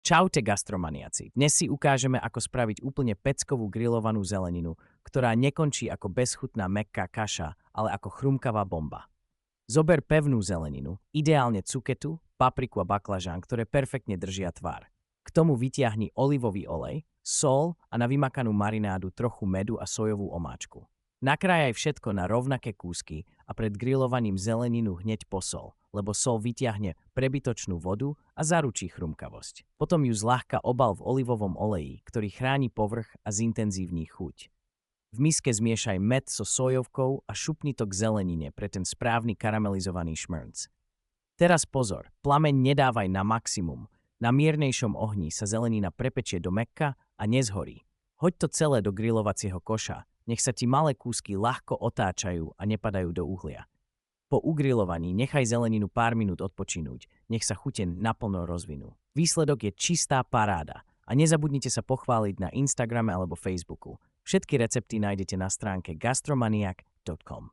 Čaute gastromaniaci. Dnes si ukážeme, ako spraviť úplne peckovú grillovanú zeleninu, ktorá nekončí ako bezchutná mäkká kaša, ale ako chrumkavá bomba. Zober pevnú zeleninu, ideálne cuketu, papriku a baklažán, ktoré perfektne držia tvár. K tomu vytiahni olivový olej, sol a na vymakanú marinádu trochu medu a sojovú omáčku. Nakrájaj všetko na rovnaké kúsky a pred grillovaním zeleninu hneď posol, lebo sol vytiahne prebytočnú vodu a zaručí chrumkavosť. Potom ju zľahka obal v olivovom oleji, ktorý chráni povrch a zintenzívni chuť. V miske zmiešaj med so sojovkou a šupni to k zelenine pre ten správny karamelizovaný šmrnc. Teraz pozor, plameň nedávaj na maximum. Na miernejšom ohni sa zelenina prepečie do mäkka a nezhorí. Hoď to celé do grilovacieho koša. Nech sa ti malé kúsky ľahko otáčajú a nepadajú do uhlia. Po ugrilovaní nechaj zeleninu pár minút odpočinúť, nech sa chute naplno rozvinú. Výsledok je čistá paráda a nezabudnite sa pochváliť na Instagrame alebo Facebooku. Všetky recepty nájdete na stránke gastromaniak.com.